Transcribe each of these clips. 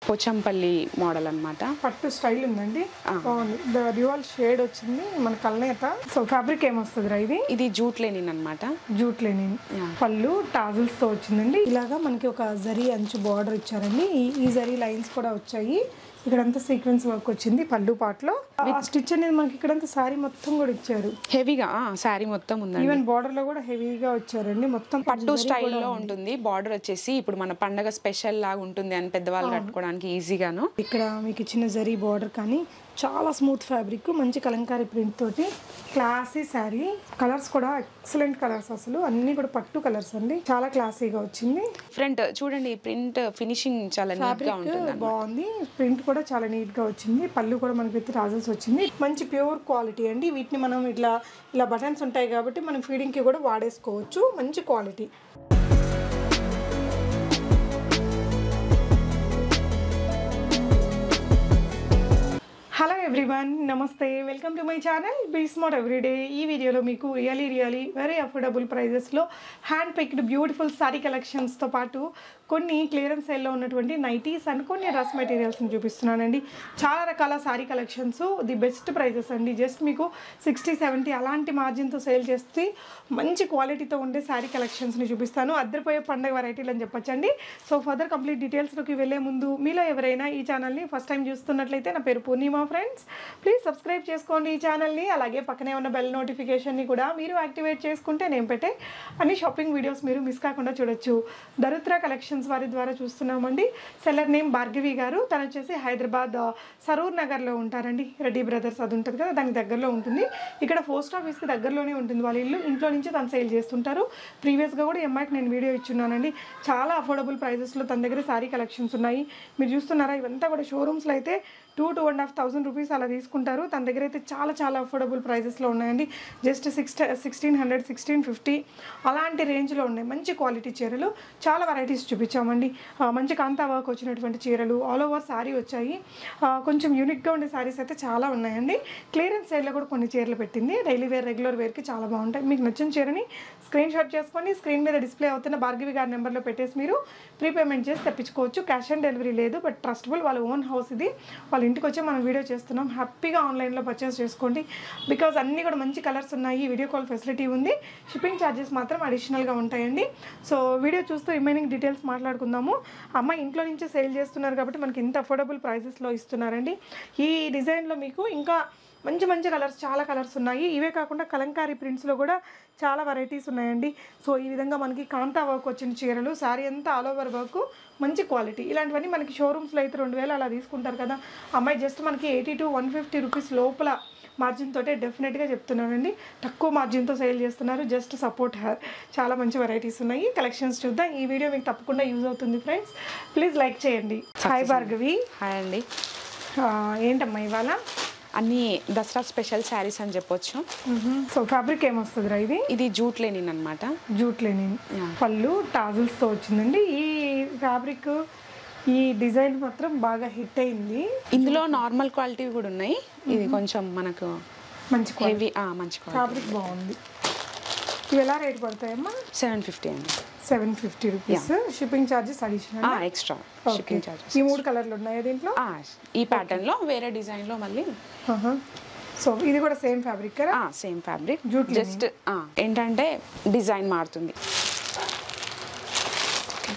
Pochampally model అన్నమాట. పట్టు style ఉందండి, బాగుంది. డ్యూయల్ షేడ్ వచ్చింది మన కల్నేత. సో ఫ్యాబ్రిక్ ఏమొస్తుంది రా ఇది? ఇది జూట్ లెనిన్ అన్నమాట. జూట్ లెనిన్ పళ్ళు టాజిల్స్ తో వచ్చిందండి. ఇలాగా మనకి ఒక జరీ అంచు బార్డర్ ఇచ్చారండి. ఈ జరీ లైన్స్ కూడా వచ్చాయి. ఇక్కడంతా సీక్వెన్స్ వర్క్ వచ్చింది పళ్ళు పాటలో. ఆ స్టిచ్ అనేది మనకి ఇక్కడంతా సారీ మొత్తం కూడా ఇచ్చారు. హెవీగా సారీ మొత్తం ఉంది. ఈవెన్ బార్డర్ లో కూడా హెవీగా వచ్చారండి. మొత్తం పట్టు స్టైల్లో ఉంటుంది. బార్డర్ వచ్చేసి ఇప్పుడు మన పండగ స్పెషల్ లాగా ఉంటుంది అని పెద్దవాళ్ళు కట్టుకోవడానికి ఈజీగాను. ఇక్కడ మీకు ఇచ్చిన జరీ బార్డర్ కానీ చాలా స్మూత్ ఫ్యాబ్రిక్, మంచి కలంకారీ ప్రింట్ తోటి క్లాసీ శారీ. కలర్స్ కూడా ఎక్సలెంట్ కలర్స్, అసలు అన్ని కూడా పట్టు కలర్స్ అండి. చాలా క్లాసీగా వచ్చింది. ఫ్రంట్ చూడండి, ప్రింట్ ఫినిషింగ్ చాలా నీట్ గా ఉంటుంది, బాగుంది. ప్రింట్ కూడా చాలా నీట్ గా వచ్చింది. పళ్ళు కూడా మనకి విత్ రాజల్స్ వచ్చింది. మంచి ప్యూర్ క్వాలిటీ అండి. వీటిని మనం ఇలా బటన్స్ ఉంటాయి కాబట్టి మనం ఫీడింగ్ కి కూడా వాడేసుకోవచ్చు. మంచి క్వాలిటీ. హలో ఎవ్రీవన్, నమస్తే, welcome to my channel be smart everyday. ఈ వీడియోలో మీకు రియలీ వెరీ అఫోర్డబుల్ ప్రైజెస్లో హ్యాండ్ పిక్డ్ బ్యూటిఫుల్ సారీ కలెక్షన్స్తో పాటు కొన్ని క్లియరెన్స్ సేల్లో ఉన్నటువంటి నైటీస్ అండ్ కొన్ని డ్రెస్ మెటీరియల్స్ని చూపిస్తున్నానండి. చాలా రకాల sari collections, the best prices అండి. జస్ట్ మీకు 60-70 అలాంటి మార్జిన్తో సేల్ చేస్తే మంచి క్వాలిటీతో ఉండే సారీ కలెక్షన్స్ని చూపిస్తాను. అద్దరిపోయే పండుగ వెరైటీలు అని చెప్పొచ్చండి. సో ఫర్దర్ కంప్లీట్ డీటెయిల్స్లోకి వెళ్ళే ముందు మీలో ఎవరైనా ఈ ఛానల్ని ఫస్ట్ టైం చూస్తున్నట్లయితే, నా పేరు పూర్ణిమ ఫ్రెండ్స్, ప్లీజ్ సబ్స్క్రైబ్ చేసుకోండి ఈ ఛానల్ని. అలాగే పక్కనే ఉన్న బెల్ నోటిఫికేషన్ని కూడా మీరు యాక్టివేట్ చేసుకుంటే నేను పెట్టే అన్ని షాపింగ్ వీడియోస్ మీరు మిస్ కాకుండా చూడొచ్చు. దరిద్ర కలెక్షన్స్ వారి ద్వారా చూస్తున్నామండి. సెల్లర్ నేమ్ భార్గవి గారు. తను వచ్చేసి హైదరాబాద్ సరూర్ నగర్లో ఉంటారండి. రెడ్డి బ్రదర్స్ అది ఉంటుంది కదా, దానికి దగ్గరలో ఉంటుంది. ఇక్కడ పోస్ట్ ఆఫీస్కి దగ్గరలోనే ఉంటుంది వాళ్ళ ఇల్లు. ఇంట్లో నుంచి తను సేల్ చేస్తుంటారు. ప్రీవియస్గా కూడా ఎంఐకి నేను వీడియో ఇచ్చున్నానండి. చాలా అఫోర్డబుల్ ప్రైజెస్లో తన దగ్గర సారీ కలెక్షన్స్ ఉన్నాయి. మీరు చూస్తున్నారా, ఇవంతా కూడా షోరూమ్స్లో అయితే 2,500 రూపీస్ అలా తీసుకుంటారు. తన దగ్గర అయితే చాలా అఫోర్డబుల్ ప్రైజెస్లో ఉన్నాయండి. జస్ట్ 1600, 1650 అలాంటి రేంజ్లో ఉన్నాయి. మంచి క్వాలిటీ చీరలు, చాలా వెరైటీస్ చూపించామండి. మంచి కాంతా వర్క్ వచ్చినటువంటి చీరలు, ఆల్ ఓవర్ శారీ వచ్చాయి. కొంచెం యూనిక్గా ఉండే శారీస్ అయితే చాలా ఉన్నాయండి. క్లియరెన్స్ సేల్లో కూడా కొన్ని చీరలు పెట్టింది. డైలీ వేర్, రెగ్యులర్ వేర్కి చాలా బాగుంటాయి. మీకు నచ్చిన చీరని స్క్రీన్ షాట్ చేసుకొని స్క్రీన్ మీద డిస్ప్లే అవుతున్న భార్గవి గారి నెంబర్లో పెట్టేసి మీరు ప్రీపేమెంట్ చేసి తెప్పించుకోవచ్చు. క్యాష్ ఆన్ డెలివరీ లేదు, బట్ ట్రస్టబుల్, వాళ్ళ ఓన్ హౌస్ ఇది. వాళ్ళ ఇంటికి వచ్చి మనం వీడియో చేస్తున్నాం. హ్యాపీగా ఆన్లైన్లో పర్చేస్ చేసుకోండి. బికాజ్ అన్నీ కూడా మంచి కలర్స్ ఉన్నాయి. వీడియో కాల్ ఫెసిలిటీ ఉంది. షిప్పింగ్ ఛార్జెస్ మాత్రం అడిషనల్గా ఉంటాయండి. సో వీడియో చూస్తూ రిమైనింగ్ డీటెయిల్స్ మాట్లాడుకుందాము. అమ్మాయి ఇంట్లో నుంచే సేల్ చేస్తున్నారు కాబట్టి మనకి ఇంత అఫోర్డబుల్ ప్రైజెస్లో ఇస్తున్నారండి. ఈ డిజైన్లో మీకు ఇంకా మంచి కలర్స్, చాలా కలర్స్ ఉన్నాయి. ఇవే కాకుండా కలంకారీ ప్రింట్స్లో కూడా చాలా వెరైటీస్ ఉన్నాయండి. సో ఈ విధంగా మనకి కాంతా వర్క్ వచ్చిన చీరలు, శారీ అంతా ఆల్ ఓవర్ వర్క్, మంచి క్వాలిటీ. ఇలాంటివన్నీ మనకి షోరూమ్స్లో అయితే 2000 అలా తీసుకుంటారు కదా. అమ్మాయి జస్ట్ మనకి 80 to 150 రూపీస్ లోపల మార్జిన్ తోటే డెఫినెట్గా చెప్తున్నానండి. తక్కువ మార్జిన్తో సేల్ చేస్తున్నారు. Just support her. చాలా మంచి వెరైటీస్ ఉన్నాయి. కలెక్షన్స్ చూద్దాం. ఈ వీడియో మీకు తప్పకుండా యూజ్ అవుతుంది ఫ్రెండ్స్. ప్లీజ్ లైక్ చేయండి. హాయ్ భార్గవి. హాయ్ అండి. ఏంటమ్మా ఇవాళ అన్ని దసరా స్పెషల్ శారీస్ అని చెప్పొచ్చు. సో ఫ్యాబ్రిక్ ఏమొస్తుంది రా ఇది? ఇది జూట్ లెనిన్ అన్నమాట. జూట్ లెనిన్ పళ్ళు టాజిల్స్ తో వచ్చిందండి. ఈ ఫ్యాబ్రిక్, ఈ డిజైన్ మాత్రం బాగా హిట్ అయింది. ఇందులో నార్మల్ క్వాలిటీ కూడా ఉన్నాయి. ఇది కొంచెం మనకు మంచి హెవీ, మంచి ఫ్యాబ్రిక్ బాగుంది. ఇవి ఎలా రేట్ పడతాయమ్మా? 750 అండి. 750 rupees. Shipping charges additional, extra shipping charges. ఈ 3 కలర్లు ఉన్నాయి దీంట్లో. ఈ ప్యాటర్న్ లో వేరే డిజైన్ లో మళ్ళీ. సో ఇది కూడా సేమ్ ఫ్యాబ్రిక్ కదా? Same fabric, jute. జస్ట్ ఏంటంటే డిజైన్ మారుతుంది.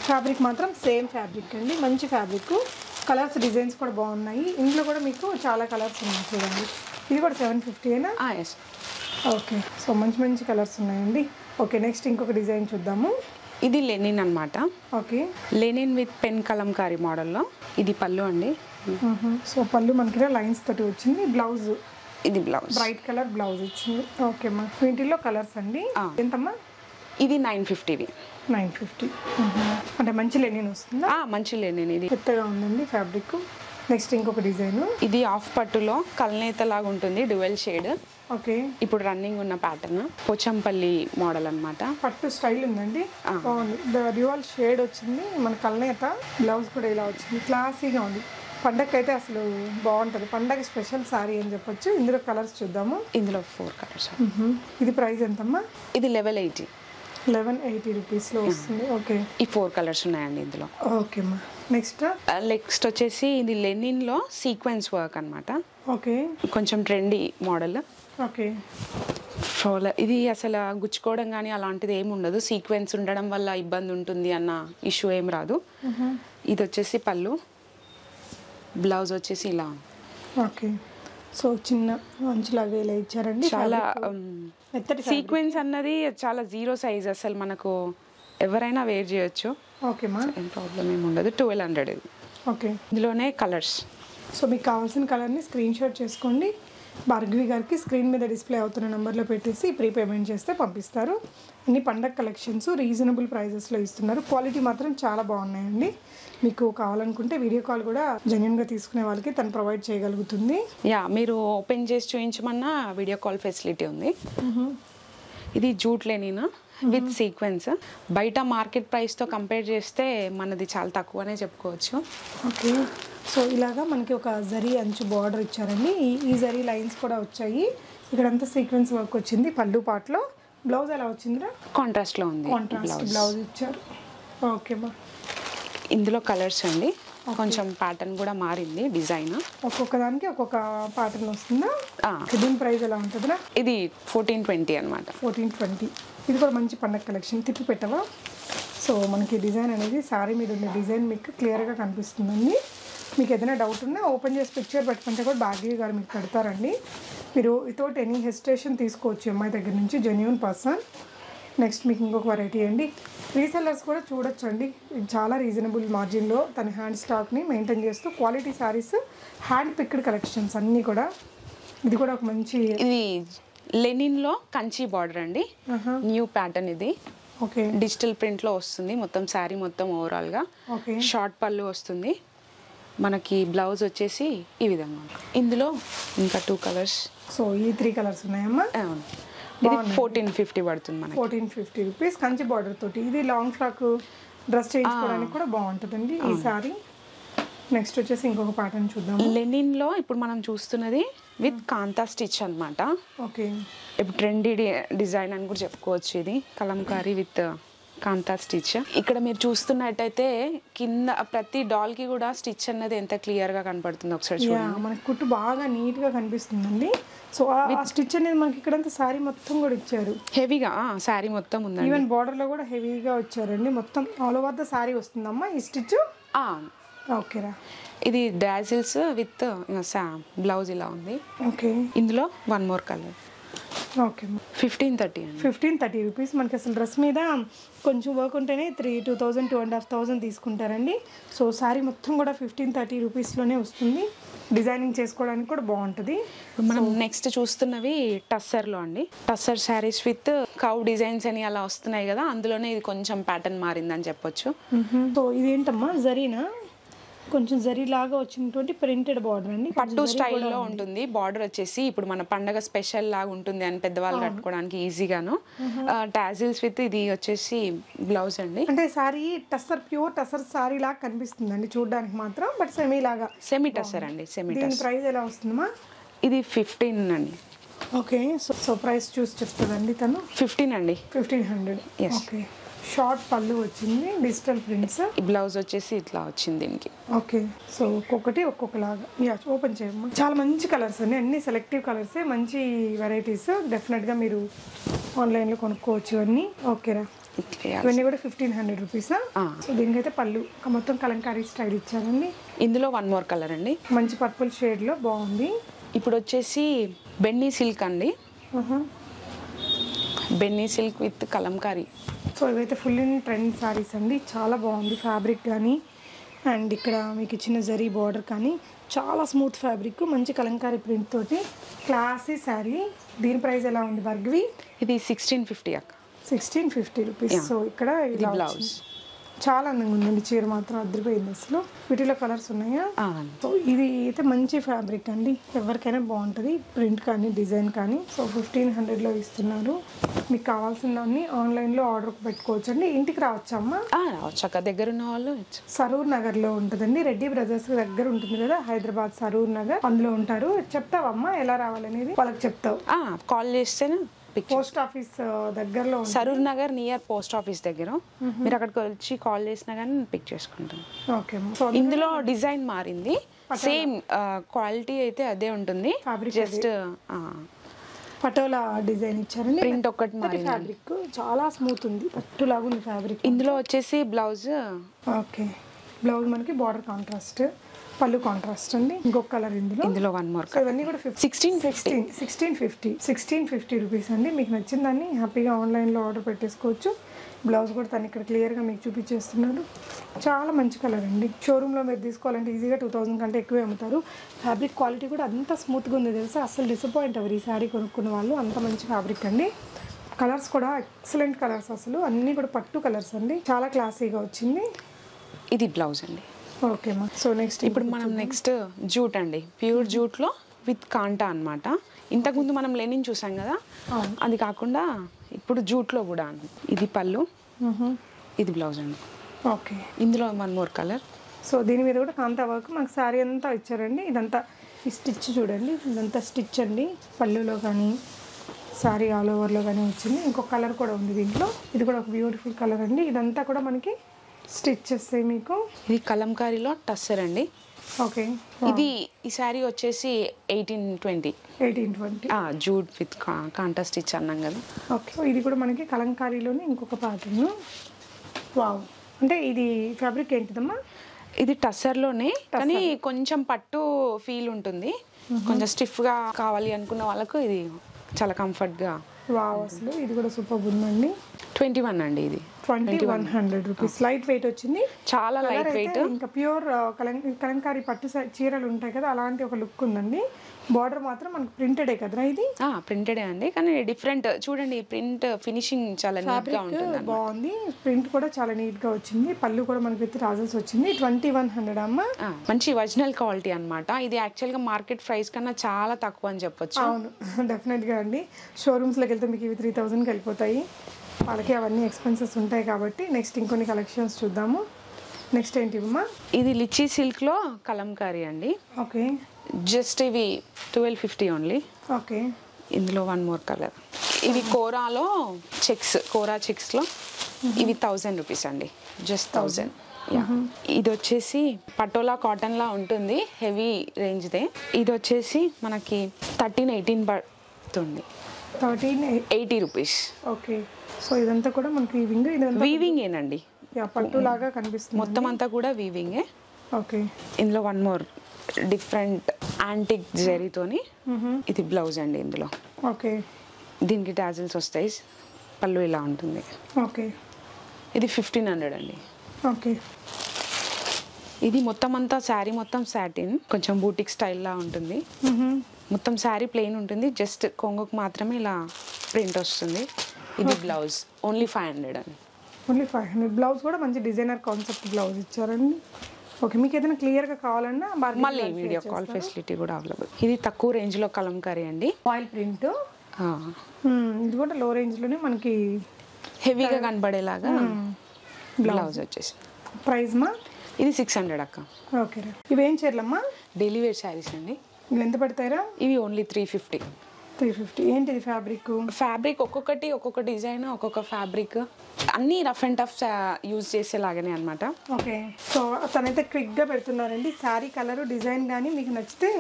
ఫ్యాబ్రిక్ మాత్రం సేమ్ ఫ్యాబ్రిక్ అండి. మంచి ఫ్యాబ్రిక్. కలర్స్, డిజైన్స్ కూడా బాగున్నాయి. ఇందులో కూడా మీకు చాలా కలర్స్ ఉన్నాయి చూడండి. ఇది కూడా 750 ఏనా? ఎస్. ఓకే. సో మంచి కలర్స్ ఉన్నాయండి. ఓకే, నెక్స్ట్ ఇంకొక డిజైన్ చూద్దాము. ఇది లెనిన్ అన్నమాట. Okay, Lenin with pen Kalamkari మోడల్లో. ఇది పళ్ళు అండి. సో పళ్ళు మనకి లైన్స్ తోటి వచ్చింది. బ్లౌజ్, ఇది బ్లౌజ్, బ్రైట్ కలర్ బ్లౌజ్ ఇచ్చింది. ఓకే అమ్మా. వీటిల్లో కలర్స్ అండి. ఎంతమ్మా? ఇది 950. 950. అంటే మంచి లెనిన్ వస్తుందా? మంచి లెనిన్. ఇది పెద్దగా ఉందండి ఫ్యాబ్రిక్. నెక్స్ట్ ఇంకొక డిజైన్. ఇది ఆఫ్ పట్టులో కల్నేత లాగా ఉంటుంది, డ్యూయల్ షేడ్. ఓకే, ఇప్పుడు రన్నింగ్ ఉన్న ప్యాటర్న్ పోచంపల్లి మోడల్ అన్నమాట. పట్టు స్టైల్ ఉందండి, బాగుంది. డ్యూయల్ షేడ్ వచ్చింది మన కల్నేత. బ్లౌజ్ కూడా ఇలా వచ్చింది, క్లాసీగా ఉంది. పండగకి అయితే అసలు బాగుంటుంది. పండగ స్పెషల్ సారీ అని చెప్పొచ్చు. ఇందులో కలర్స్ చూద్దాము. ఇందులో 4 కలర్స్. ఇది ప్రైస్ ఎంతమ్మా? ఇది 1180. 1180 రూపీస్లో వస్తుంది. ఓకే, ఈ 4 కలర్స్ ఉన్నాయండి ఇందులో. ఓకే అమ్మా. నెక్స్ట్ వచ్చేసి ఇది లెనిన్లో సీక్వెన్స్ వర్క్ అనమాట. ఓకే, కొంచెం ట్రెండీ మోడల్. ఓకే, ఇది అసలు గుచ్చుకోవడం కానీ అలాంటిది ఏమి ఉండదు. సీక్వెన్స్ ఉండడం వల్ల ఇబ్బంది ఉంటుంది అన్న ఇష్యూ ఏం రాదు. ఇది వచ్చేసి పళ్ళు, బ్లౌజ్ వచ్చేసి ఇలా. ఓకే, సో చిన్న మంచులాగా ఇలా ఇచ్చారండి. చాలా మెత్తటి సీక్వెన్స్ అన్నది చాలా జీరో సైజ్, అసలు మనకు ఎవరైనా వేర్ చేయొచ్చు. ఓకేమా, ఏం ప్రాబ్లం ఏమి ఉండదు. 1200 ఇది. ఓకే, ఇందులోనే కలర్స్. సో మీకు కావాల్సిన కలర్ని స్క్రీన్ షాట్ చేసుకోండి. భార్గవి గారికి స్క్రీన్ మీద డిస్ప్లే అవుతున్న నెంబర్లో పెట్టేసి ప్రీపేమెంట్ చేస్తే పంపిస్తారు. అన్ని పండగ కలెక్షన్స్ రీజనబుల్ ప్రైజెస్లో ఇస్తున్నారు. క్వాలిటీ మాత్రం చాలా బాగున్నాయండి. మీకు కావాలనుకుంటే వీడియో కాల్ కూడా జెన్యున్గా తీసుకునే వాళ్ళకి తను ప్రొవైడ్ చేయగలుగుతుంది. మీరు ఓపెన్ చేసి చూపించమన్నా వీడియో కాల్ ఫెసిలిటీ ఉంది. ఇది జూట్ లెనిన్ విత్ సీక్వెన్స్. బయట మార్కెట్ ప్రైస్తో కంపేర్ చేస్తే మనది చాలా తక్కువనే చెప్పుకోవచ్చు. ఓకే, సో ఇలాగా మనకి ఒక జరీ అంచు బార్డర్ ఇచ్చారండి. ఈ జరీ లైన్స్ కూడా వచ్చాయి. ఇక్కడంతా సీక్వెన్స్ వర్క్ వచ్చింది పళ్ళు పాటలో. బ్లౌజ్ ఎలా వచ్చిందిరా? కాంట్రాస్ట్లో ఉంది. కాంట్రాస్ట్ బ్లౌజ్ ఇచ్చారు. ఓకేమా, ఇందులో కలర్స్ అండి. కొంచెం ప్యాటర్న్ కూడా మారింది, డిజైన్. ఒక్కొక్క దానికి ఒక్కొక్క ప్యాటర్న్ వస్తుందా? దీని ప్రైస్ ఎలా ఉంటుందిరా? ఇది 1420 అనమాట. 1420. ఇది కూడా మంచి పండగ కలెక్షన్. తిప్పి పెట్టవా? సో మనకి డిజైన్ అనేది శారీ మీద ఉన్న డిజైన్ మీకు క్లియర్గా కనిపిస్తుందండి. మీకు ఏదైనా డౌట్ ఉన్నా ఓపెన్ చేసి పిక్చర్ పెట్టుకుంటే కూడా భాగ్యవి గారు మీకు పెడతారండి. మీరు వితౌట్ ఎనీ హెసిటేషన్ తీసుకోవచ్చు అమ్మాయి దగ్గర నుంచి, జెన్యూన్ పర్సన్. నెక్స్ట్ మీకు ఇంకొక వెరైటీ అండి. రీసెల్లర్స్ కూడా చూడొచ్చు అండి. చాలా రీజనబుల్ మార్జిన్లో తన హ్యాండ్ స్టాక్ని మెయింటైన్ చేస్తూ quality saris, hand picked collections అన్నీ కూడా. ఇది కూడా ఒక మంచి, ఇది లెనిన్లో కంచి బార్డర్ అండి. న్యూ ప్యాటర్న్ ఇది. ఓకే, డిజిటల్ ప్రింట్లో వస్తుంది మొత్తం శారీ మొత్తం ఓవరాల్గా. ఓకే, షార్ట్ పళ్ళు వస్తుంది మనకి. బ్లౌజ్ వచ్చేసి ఈ విధంగా. ఇందులో ఇంకా 2 కలర్స్. సో ఈ 3 కలర్స్ ఉన్నాయమ్మా. ఇది 1450 పడుతుంది మనకి. 1450 రూపీస్ కంచి బార్డర్ తోటి. ఇది లాంగ్ ఫ్రాక్ డ్రెస్ చేయించుకోవడానికి కూడా బాగుంటుందండి ఈ సారీ. నెక్స్ట్ వచ్చేసి ఇంకొక ప్యాటర్న్ చూద్దాం. లెనిన్లో ఇప్పుడు మనం చూస్తున్నది విత్ కాంతా స్టిచ్ అనమాట. ఓకే, ఇప్పుడు ట్రెండీ డిజైన్ అని కూడా చెప్పుకోవచ్చు. ఇది కలంకారీ విత్ కాంతా స్టిచ్. ఇక్కడ మీరు చూస్తున్నట్టయితే కింద ప్రతి డాల్ కి కూడా స్టిచ్ అన్నది ఎంత క్లియర్ గా కనపడుతుంది ఒకసారి చూడండి. మనకి కుట్టు బాగా నీట్ గా కనిపిస్తుందండి. సో ఆ స్టిచ్ అనేది మనకి ఇక్కడంతా సారీ మొత్తం కూడా ఇచ్చారు. హెవీగా సారీ మొత్తం ఉంది. ఈవెన్ బార్డర్ లో కూడా హెవీగా వచ్చారండి. మొత్తం ఆల్ ఓవర్ ద సారీ వస్తుందమ్మా ఈ స్టిచ్. ఓకేరా, ఇది డాజిల్స్ విత్ బ్లౌజ్ ఇలా ఉంది. ఓకే, ఇందులో 1 మోర్ కలర్. ఓకే, 1530 అండి. 1530 రూపీస్. మనకి అసలు డ్రెస్ మీద కొంచెం వర్క్ ఉంటేనే 2000 2500 తీసుకుంటారండి. సో సారీ మొత్తం కూడా 1530 రూపీస్లోనే వస్తుంది. డిజైనింగ్ చేసుకోవడానికి కూడా బాగుంటుంది. మనం నెక్స్ట్ చూస్తున్నవి టస్సర్లో అండి. Tussar saris with cow designs అని అలా వస్తున్నాయి కదా, అందులోనే ఇది కొంచెం ప్యాటర్న్ మారిందని చెప్పొచ్చు. సో ఇదేంటమ్మా, జరీనా? కొంచెం జరీ లాగా వచ్చినటువంటి ప్రింటెడ్ బార్డర్ అండి. పట్టు స్టైల్లో ఉంటుంది. బార్డర్ వచ్చేసి ఇప్పుడు మన పండగ స్పెషల్ లాగా ఉంటుంది అని పెద్దవాళ్ళు కట్టుకోవడానికి ఈజీగాను. టాజిల్స్ విత్ ఇది వచ్చేసి బ్లౌజ్ అండి. అంటే sorry tussar, pure tussar sorry లాగా కనిపిస్తుందండి చూడడానికి మాత్రం. బట్ సెమీ లాగా, సెమీ టస్సర్ అండి. సెమీ దీని ప్రైస్ ఎలా వస్తుందమ్మా? ఇది 15 అండి. ఓకే, సో ప్రైస్ చూసి చెప్తుందండి తను. 15 అండి. 1500. ఓకే, షార్ట్ పళ్ళు వచ్చింది, డిజిటల్ ప్రింట్స్. బ్లౌజ్ వచ్చేసి ఇట్లా వచ్చింది దీనికి. ఓకే, సో ఒక్కొక్కటి ఒక్కొక్కలాగా. ఓపెన్ చేయమ్మా. చాలా మంచి కలర్స్ అండి, అన్ని సెలెక్టివ్ కలర్సే, మంచి వెరైటీస్. డెఫినెట్గా మీరు ఆన్లైన్లో కొనుక్కోవచ్చు అన్నీ. ఓకేరా, ఇవన్నీ కూడా 1500 రూపీసా? సో దీనికైతే పళ్ళు మొత్తం కలంకారీ స్టైల్ ఇచ్చారండి. ఇందులో 1 మోర్ కలర్ అండి. మంచి పర్పుల్ షేడ్లో బాగుంది. ఇప్పుడు వచ్చేసి బెన్నీ సిల్క్ అండి. Benny silk with Kalamkari. So ఇవైతే ఫుల్ ఇన్ ట్రెండ్ సారీస్ అండి. చాలా బాగుంది ఫ్యాబ్రిక్ కానీ, అండ్ ఇక్కడ మీకు ఇచ్చిన జరీ బార్డర్ కానీ చాలా స్మూత్ ఫ్యాబ్రిక్, మంచి కలంకారీ ప్రింట్ తోటి క్లాసీ శారీ. దీని ప్రైస్ ఎలా ఉంది భార్గవి? ఇది 1650 అక్క. 1650 రూపీస్. సో ఇక్కడ ఇది బ్లౌజ్. చాలా అందంగా ఉందండి చీర, మాత్రం అదిరిపోయింది అసలు. వీటిలో కలర్స్ ఉన్నాయా? సో ఇది అయితే మంచి ఫ్యాబ్రిక్ అండి, ఎవరికైనా బాగుంటుంది ప్రింట్ కానీ డిజైన్ కానీ. సో 1500లో ఇస్తున్నారు. మీకు కావాల్సినవన్నీ ఆన్లైన్లో ఆర్డర్ పెట్టుకోవచ్చు అండి. ఇంటికి రావచ్చమ్మా? రావచ్చు అక్క, దగ్గర ఉన్న వాళ్ళు. సరూర్ నగర్లో ఉంటుందండి. రెడ్డి బ్రదర్స్ దగ్గర ఉంటుంది కదా, హైదరాబాద్ సరూర్ నగర్, అందులో ఉంటారు. చెప్తావమ్మా ఎలా రావాలనేది? వాళ్ళకి చెప్తావు? కాల్ చేస్తేనే పోస్ట్ ఆఫీస్ దగ్గరలో ఉంది. Saroor Nagar near post office దగ్గర. మీరు అక్కడికి వచ్చి కాల్ చేసినా కానీ నేను పిక్ చేసుకుంటాను. ఓకే సో ఇందులో డిజైన్ మారింది, సేమ్ క్వాలిటీ అయితే అదే ఉంటుంది, జస్ట్ పటోలా డిజైన్ ఇచ్చారండి. ప్రింట్ ఒక్కటి మారింది. ఫ్యాబ్రిక్ చాలా స్మూత్ ఉంది, పట్టులాగా ఉంది ఫ్యాబ్రిక్. ఇందులో వచ్చేసి బ్లౌజ్, ఓకే బ్లౌజ్ మనకి బార్డర్ కాంట్రాస్ట్, పళ్ళు కాంట్రాస్ట్ అండి. ఇంకొక కలర్ ఇందులో వన్ మోర్. ఇవన్నీ కూడా 1650 రూపీస్ అండి. మీకు నచ్చిన దాన్ని హ్యాపీగా ఆన్లైన్లో ఆర్డర్ పెట్టేసుకోవచ్చు. బ్లౌజ్ కూడా తను ఇక్కడ క్లియర్గా మీకు చూపించేస్తున్నాడు. చాలా మంచి కలర్ అండి. షోరూంలో మీరు తీసుకోవాలంటే ఈజీగా 2000 కంటే ఎక్కువే అమ్ముతారు. ఫ్యాబ్రిక్ క్వాలిటీ కూడా అంత స్మూత్గా ఉంది తెలుసా, అసలు డిసప్పాయింట్ అవ్వరు ఈ శారీ కొనుక్కున్న వాళ్ళు, అంత మంచి ఫ్యాబ్రిక్ అండి. కలర్స్ కూడా ఎక్సలెంట్ కలర్స్, అసలు అన్నీ కూడా పట్టు కలర్స్ అండి, చాలా క్లాసీగా వచ్చింది. ఇది బ్లౌజ్ అండి. ఓకే మా. సో నెక్స్ట్ ఇప్పుడు మనం నెక్స్ట్ జూట్ అండి, ప్యూర్ జూట్లో విత్ కాంటా అనమాట. ఇంతకుముందు మనం లెనిన్ చూసాం కదా, అది కాకుండా ఇప్పుడు జూట్లో కూడా. ఇది పళ్ళు, ఇది బ్లౌజ్ అండి. ఓకే ఇందులో వన్ మోర్ కలర్. సో దీని మీద కూడా కాంతా వర్క్ మనకు శారీ అంతా ఇచ్చారండి. ఇదంతా ఈ స్టిచ్ చూడండి, ఇదంతా స్టిచ్ అండి. పళ్ళులో కానీ శారీ ఆల్ ఓవర్లో కానీ వచ్చింది. ఇంకొక కలర్ కూడా ఉంది దీంట్లో, ఇది కూడా ఒక బ్యూటిఫుల్ కలర్ అండి. ఇదంతా కూడా మనకి స్టిచ్ చేస్తాయి మీకు. ఇది కలంకారీలో టస్సర్ అండి. ఓకే ఇది ఈ శారీ వచ్చేసి 1820 జూట్ విత్ కాంటా స్టిచ్ అన్నాం కదా. ఓకే ఇది కూడా మనకి కలంకారీలోనే ఇంకొక ప్యాటర్న్. వావ్, అంటే ఇది ఫ్యాబ్రిక్ ఏంటిదమ్మా? ఇది టస్సర్లోనే, కానీ కొంచెం పట్టు ఫీల్ ఉంటుంది. కొంచెం స్టిఫ్గా కావాలి అనుకున్న వాళ్ళకు ఇది చాలా కంఫర్ట్గా. వావ్, అసలు ఇది కూడా సూపర్ ఉందండి. 21 అండి. ఇది 2100 రూపీస్. లైట్ వెయిట్ వచ్చింది, చాలా లైట్ వెయిట్. ఇంకా ప్యూర్ కలంకారీ పట్టు చీరలు ఉంటాయి కదా, అలాంటి ఒక లుక్ ఉందండి. బార్డర్ మాత్రం మనకు ప్రింటెడే కదా, ఇది ప్రింటెడే అండి, కానీ డిఫరెంట్ చూడండి. ప్రింట్ ఫినిషింగ్ చాలా నీట్ గా ఉంటుంది, బాగుంది. ప్రింట్ కూడా చాలా నీట్ గా వచ్చింది. పళ్ళు కూడా మనకి విత్ రాజల్స్ వచ్చింది. 2100 అమ్మ. మంచి ఒరిజినల్ క్వాలిటీ అన్నమాట. ఇది యాక్చువల్ గా మార్కెట్ ప్రైస్ కన్నా చాలా తక్కువ అని చెప్పొచ్చు. అవును, డెఫినెట్ గా అండి. షోరూమ్స్ లోకి వెళ్తే మీకు ఇవి 3000కి వెళ్ళిపోతాయి. వాళ్ళకి అవన్నీ ఎక్స్పెన్సెస్ ఉంటాయి కాబట్టి. నెక్స్ట్ ఇంకొన్ని కలెక్షన్స్ చూద్దాము. నెక్స్ట్ ఏంటి అమ్మా? ఇది లిచీ సిల్క్ లో కలంకారీ అండి. ఓకే, జస్ట్ ఇవి 1250 ఓన్లీ. ఓకే, ఇందులో వన్ మోర్ కలర్. ఇవి కోరాలో చెక్స్, కోరా చెక్స్ లో ఇవి 1000 రూపీస్ అండి, జస్ట్ 1000. ఇది వచ్చేసి పటోలా కాటన్ లా ఉంటుంది, హెవీ రేంజ్దే. ఇది వచ్చేసి మనకి 1318 పడుతుంది, 1380 రూపీస్. ఓకే, సో ఇదంతా కూడా మనకి వీవింగ్ ఏనండి, పట్టు లాగా కనిపిస్తుంది. మొత్తం అంతా కూడా వీవింగే. ఓకే, ఇందులో వన్ మోర్ డిఫరెంట్ యాంటిక్ జరీతోని. ఇది బ్లౌజ్ అండి. ఇందులో ఓకే, దీనికి టాజిల్స్ వస్తాయి, పళ్ళు ఇలా ఉంటుంది. ఓకే, ఇది 1500 అండి. ఓకే, ఇది మొత్తం అంతా శారీ మొత్తం సాటిన్, కొంచెం బూటిక్ స్టైల్లా ఉంటుంది. మొత్తం శారీ ప్లెయిన్ ఉంటుంది, జస్ట్ కొంగుకు మాత్రమే ఇలా ప్రింట్ వస్తుంది. ఇది బ్లౌజ్ ఓన్లీ 500 అండి. ఓన్లీ 500. బ్లౌజ్ కూడా మంచి డిజైనర్ కాన్సెప్ట్ బ్లౌజ్ ఇచ్చారండి. ఓకే, మీకు ఏదైనా క్లియర్గా కావాలన్నా మళ్ళీ వీడియో కాల్ ఫెసిలిటీ కూడా అవైలబుల్. ఇది తక్కువ రేంజ్లో కలంకారీ అండి, ఆయిల్ ప్రింట్. ఇది కూడా లో రేంజ్లోనే మనకి హెవీగా కనబడేలాగా బ్లౌజ్ వచ్చేసి. ప్రైస్ మా? ఇది 600 అక్క. ఓకే, ఇవేం చీరలమ్మా? డైలీ వేర్ శారీస్ అండి. ఇవి ఎంత పడతాయిరా? ఇవి ఓన్లీ 350. ఏంటిది ఫ్యాబ్రిక్? ఒక్కొక్క డిజైన్, ఒక్కొక్క ఫ్యాబ్రిక్, అన్ని రఫ్ అండ్ టఫ్ యూజ్ చేసేలాగానే అనమాట. ఓకే, సో తనైతే క్విక్గా పెడుతున్నారండి. శారీ కలరు డిజైన్ కానీ మీకు నచ్చితే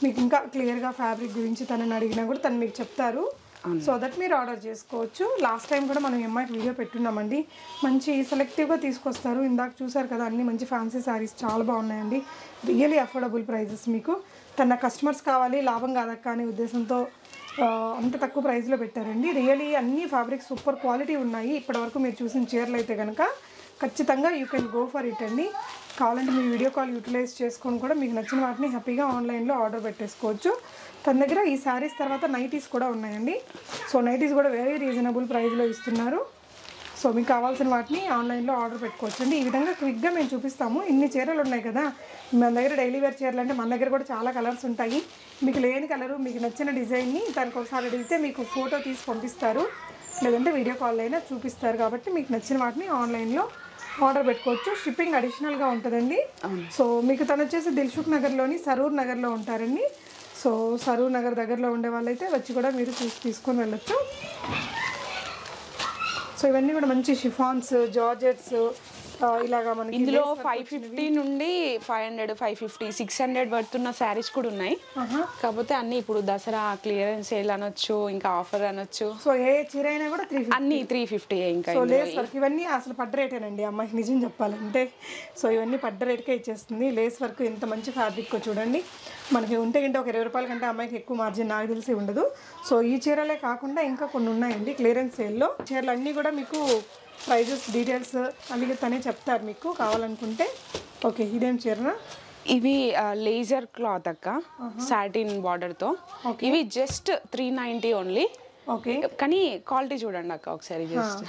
మీకు ఇంకా క్లియర్గా ఫ్యాబ్రిక్ గురించి తనని అడిగినా కూడా తను మీకు చెప్తారు. సో దట్ మీరు ఆర్డర్ చేసుకోవచ్చు. లాస్ట్ టైం కూడా మనం ఎంఐకి వీడియో పెట్టున్నామండి. మంచి సెలెక్టివ్గా తీసుకొస్తారు. ఇందాక చూసారు కదా, అన్ని మంచి ఫ్యాన్సీ శారీస్ చాలా బాగున్నాయండి. Really affordable prices. మీకు తన కస్టమర్స్ కావాలి, లాభం కాదక్క అనే ఉద్దేశంతో అంత తక్కువ ప్రైస్లో పెట్టారండి. రియలీ అన్ని ఫ్యాబ్రిక్స్ సూపర్ క్వాలిటీ ఉన్నాయి. ఇప్పటివరకు మీరు చూసిన చీరలు అయితే కనుక ఖచ్చితంగా you can go for it అండి. కావాలంటే మీ వీడియో కాల్ యూటిలైజ్ చేసుకొని కూడా మీకు నచ్చిన వాటిని హ్యాపీగా ఆన్లైన్లో ఆర్డర్ పెట్టేసుకోవచ్చు. తన దగ్గర ఈ శారీస్ తర్వాత నైటీస్ కూడా ఉన్నాయండి. సో నైటీస్ కూడా వెరీ రీజనబుల్ ప్రైస్లో ఇస్తున్నారు. సో మీకు కావాల్సిన వాటిని ఆన్లైన్లో ఆర్డర్ పెట్టుకోవచ్చు అండి. ఈ విధంగా క్విక్గా మేము చూపిస్తాము. ఇన్ని చీరలు ఉన్నాయి కదా, మన దగ్గర డైలీ వేర్ చీరలు అంటే మన దగ్గర కూడా చాలా కలర్స్ ఉంటాయి. మీకు లేని కలరు, మీకు నచ్చిన డిజైన్ని దానికి ఒకసారి అడిగితే మీకు ఫోటో తీసి పంపిస్తారు, లేదంటే వీడియో కాల్ అయినా చూపిస్తారు. కాబట్టి మీకు నచ్చిన వాటిని ఆన్లైన్లో ఆర్డర్ పెట్టుకోవచ్చు. షిప్పింగ్ అడిషనల్గా ఉంటుందండి. సో మీకు తను వచ్చేసి దిల్సుఖ్ నగర్లోని సరూర్ నగర్లో ఉంటారండి. సో సో సరూర్ నగర్ దగ్గరలో ఉండే వాళ్ళైతే వచ్చి కూడా మీరు తీసుకొని వెళ్ళొచ్చు. సో ఇవన్నీ కూడా మంచి షిఫాన్స్, జార్జెట్స్ ఇలాగా మనకి ఇందులో 550 నుండి 500, 550, 600 పడుతున్న శారీస్ కూడా ఉన్నాయి. కాకపోతే అన్ని ఇప్పుడు దసరా క్లియరెన్స్ సేల్ అనొచ్చు, ఇంకా ఆఫర్ అనొచ్చు. సో ఏ చీర అయినా కూడా 350, అన్ని 350. ఇంకా సో లేస్ వర్క్ ఇవన్నీ అసలు పడ్డ రేటేనండి అమ్మాయి, నిజం చెప్పాలంటే. సో ఇవన్నీ పడ్డ రేట్కే ఇచ్చేస్తుంది. లేస్ వర్క్ ఎంత మంచి ఫ్యాబ్రిక్ చూడండి. మనకి ఉంటే గింటే ఒక 20 రూపాయల కంటే అమ్మాయికి ఎక్కువ మార్జిన్ నాకు తెలిసి ఉండదు. సో ఈ చీరలే కాకుండా ఇంకా కొన్ని ఉన్నాయండి క్లియరెన్స్ సేల్లో. చీరలు అన్నీ కూడా మీకు ప్రైజెస్ డీటెయిల్స్ అవి తనే చెప్తారు మీకు కావాలనుకుంటే. ఓకే, ఇదేం చీరనా? ఇవి లేజర్ క్లాత్ అక్క, సాటిన్ బార్డర్ తో. ఇవి జస్ట్ 390 ఓన్లీ. ఓకే, కానీ క్వాలిటీ చూడండి అక్క ఒకసారి జస్ట్.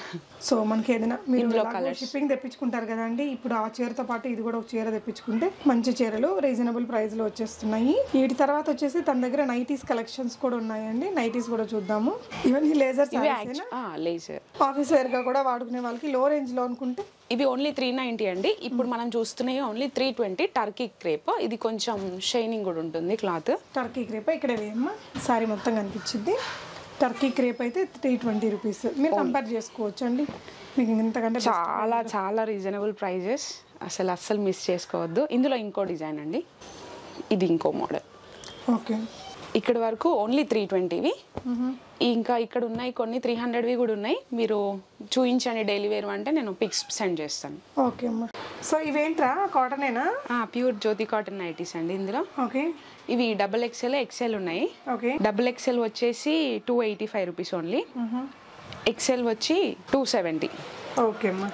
సో మనకి ఏదైనా మీరు షిప్పింగ్ తెప్పించుకుంటారు కదండి, ఇప్పుడు ఆ చీరతో పాటు ఇది కూడా ఒక చీర తెప్పించుకుంటే మంచి చీరలు రీజనబుల్ ప్రైస్ లో వచ్చేస్తున్నాయి. వీటి తర్వాత వచ్చేసి తన దగ్గర నైటీస్ కలెక్షన్స్ కూడా ఉన్నాయండి. నైటీస్ కూడా చూద్దాము. ఇవన్నీ లేజర్ లేజర్ ఆఫీస్ వేర్ గా కూడా వాడుకునే వాళ్ళకి లో రేంజ్ లో అనుకుంటే ఇవి ఓన్లీ 390 అండి. ఇప్పుడు మనం చూస్తున్నాయి ఓన్లీ 320. టర్కీ క్రేప్, ఇది కొంచెం షైనింగ్ కూడా ఉంటుంది క్లాత్. టర్కీ క్రేప్ ఇక్కడ వేయమ్మా, సారీ మొత్తం కనిపించింది. టర్కీ క్రేప్ అయితే 320 రూపీస్. మీరు కంపేర్ చేసుకోవచ్చు అండి, మీకు ఇంతకంటే చాలా చాలా రీజనబుల్ ప్రైజెస్, అస్సలు మిస్ చేసుకోవద్దు. ఇందులో ఇంకో డిజైన్ అండి, ఇది ఇంకో మోడల్. ఓకే, ఇక్కడ వరకు ఓన్లీ 320వి. ఇంకా ఇక్కడ ఉన్నాయి కొన్ని 300వి కూడా ఉన్నాయి. మీరు చూపించండి డైలీ వేర్ అంటే నేను పిక్స్ సెండ్ చేస్తాను. ఓకే అమ్మా. సో ఇవేంట్రా, కాటనేనా? ప్యూర్ జ్యోతి కాటన్ నైటీస్ అండి ఇందులో. ఓకే, ఇవి XXL, XL ఉన్నాయి. ఓకే, XXL వచ్చేసి 285 రూపీస్ ఓన్లీ. XL వచ్చి 270. ఓకే అమ్మా.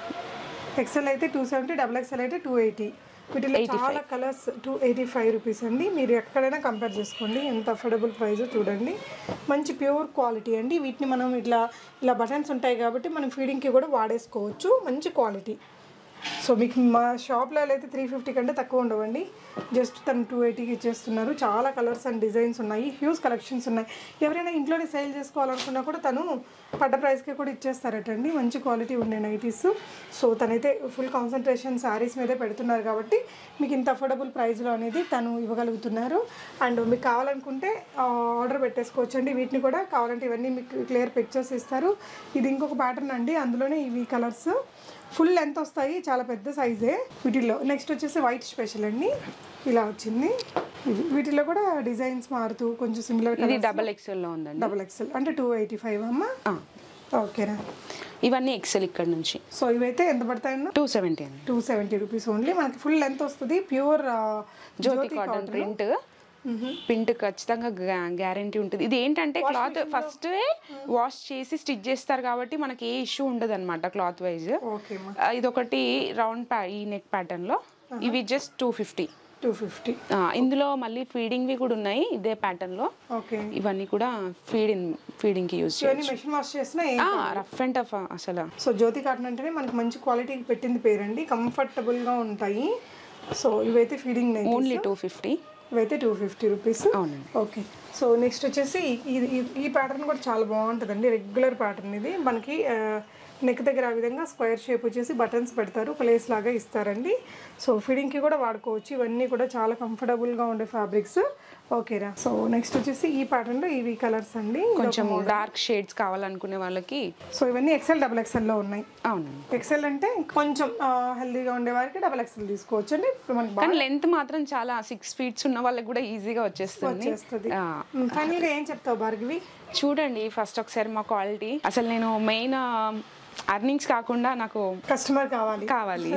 XL అయితే 270, XXL అయితే 280. వీటిలో చాలా కలర్స్. 285 రూపీస్ అండి. మీరు ఎక్కడైనా కంపేర్ చేసుకోండి, ఎంత అఫోర్డబుల్ ప్రైస్ చూడండి. మంచి ప్యూర్ క్వాలిటీ అండి. వీటిని మనం ఇలా బటన్స్ ఉంటాయి కాబట్టి మనం ఫీడింగ్కి కూడా వాడేసుకోవచ్చు. మంచి క్వాలిటీ. సో మీకు మా షాప్లో అయితే 350 కంటే తక్కువ ఉండవండి. జస్ట్ తను 280కి ఇచ్చేస్తున్నారు. చాలా కలర్స్ అండ్ డిజైన్స్ ఉన్నాయి, హ్యూజ్ కలెక్షన్స్ ఉన్నాయి. ఎవరైనా ఇంట్లోనే సేల్ చేసుకోవాలనుకున్నా కూడా తను పడ్డ ప్రైస్కి కూడా ఇచ్చేస్తారటండి. మంచి క్వాలిటీ ఉండే నైటీస్. సో తనైతే ఫుల్ కాన్సన్ట్రేషన్ శారీస్ మీదే పెడుతున్నారు కాబట్టి మీకు ఇంత అఫోర్డబుల్ ప్రైస్లో అనేది తను ఇవ్వగలుగుతున్నారు. అండ్ మీకు కావాలనుకుంటే ఆర్డర్ పెట్టేసుకోవచ్చు అండి. వీటిని కూడా కావాలంటే ఇవన్నీ మీకు క్లియర్ పిక్చర్స్ ఇస్తారు. ఇది ఇంకొక ప్యాటర్న్ అండి, అందులోనే ఇవి కలర్స్ ఫుల్ లెంత్ వస్తాయి, చాలా పెద్ద సైజే వీటిల్లో. నెక్స్ట్ వచ్చేసి వైట్ స్పెషల్ అండి, ఇలా వచ్చింది. వీటిలో కూడా డిజైన్స్ మారుతూ కొంచెం సిమిలర్. ఇది XXL లో ఉందండి. XXL అంటే 285 అమ్మా. ఓకేనా, ఇవన్నీ XL ఇక్కడ నుంచి. సో ఇవైతే ఎంత పడతాయన్నా? 270 అండి. 270 రూపీస్ ఓన్లీ. మనకి ఫుల్ లెంత్ వస్తుంది. ప్యూర్ జ్యోతి కాటన్ ప్రింట్. ప్రింట్ ఖచ్చితంగా గ్యారంటీ ఉంటుంది. ఇది ఏంటంటే క్లాత్ ఫస్ట్ వాష్ చేసి స్టిచ్ చేస్తారు కాబట్టి మనకి ఏ ఇష్యూ ఉండదు అనమాట క్లాత్ వైజ్. ఇదొకటి రౌండ్ ఈ నెక్ ప్యాటర్న్ లో. ఇవి జస్ట్ 250. ఇందులో మళ్ళీ ఫీడింగ్ వి కూడా ఉన్నాయి ఇదే ప్యాటర్న్ లో. ఇవన్నీ కూడా ఫీడింగ్ కి యూజ్ చేయొచ్చు. రఫ్ అండ్ టఫ్ అసలు. సో జ్యోతి కాటన్ అంటేనే మనకి మంచి క్వాలిటీకి పెట్టింది పేరండి, కంఫర్టబుల్ గా ఉంటాయి. సో ఇవైతే ఫీడింగ్ ఓన్లీ 250. ఇవైతే 250 రూపీస్. ఓకే, సో నెక్స్ట్ వచ్చేసి ఈ ప్యాటర్న్ కూడా చాలా బాగుంటుందండి. రెగ్యులర్ ప్యాటర్న్ ఇది. మనకి నెక్ దగ్గర ఆ విధంగా స్క్వేర్ షేప్ వచ్చేసి బటన్స్ పెడతారు, ప్లేస్ లాగా ఇస్తారండి. సో ఫిడింగ్కి కూడా వాడుకోవచ్చు. ఇవన్నీ కూడా చాలా కంఫర్టబుల్గా ఉండే ఫ్యాబ్రిక్స్. ఓకేరా. సో నెక్స్ట్ వచ్చేసి ఈ ప్యాటర్న్లో ఇవి కలర్స్ అండి, కొంచెం డార్క్ షేడ్స్ కావాలనుకునే వాళ్ళకి. సో ఇవన్నీ XL, XXL లో ఉన్నాయి. అవునండి. XL అంటే కొంచెం హెల్దీగా ఉండే వారికి XXL తీసుకోవచ్చు అండి. కానీ లెంత్ మాత్రం చాలా 6 feet ఉన్న వాళ్ళకి కూడా ఈజీగా వచ్చేస్తుంది. ఫైనల్గా ఏం చెప్తావు భార్గవి? చూడండి ఫస్ట్ ఒకసారి మా క్వాలిటీ. అసలు నేను మెయిన్ అర్నింగ్స్ కాకుండా నాకు కస్టమర్ కావాలి.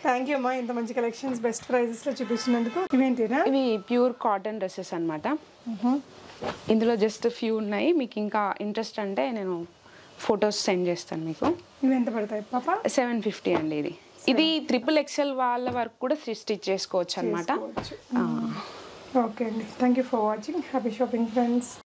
థ్యాంక్ యూ అమ్మా, ఇంత మంచి కలెక్షన్స్ బెస్ట్ ప్రైజెస్ లో చూపించినందుకు. ఇవేంటినా? ఇవి ప్యూర్ కాటన్ డ్రెస్సెస్ అన్నమాట. ఇందులో జస్ట్ ఫ్యూ ఉన్నాయి. మీకు ఇంకా ఇంట్రెస్ట్ అంటే నేను ఫొటోస్ సెండ్ చేస్తాను మీకు. ఇవి ఎంత పడతాయి పాప? 750 అండి. ఇది XXL వాళ్ళ వరకు కూడా స్టిచ్ చేసుకోవచ్చు అనమాట. ఓకే అండి, thank you for watching. Happy shopping friends.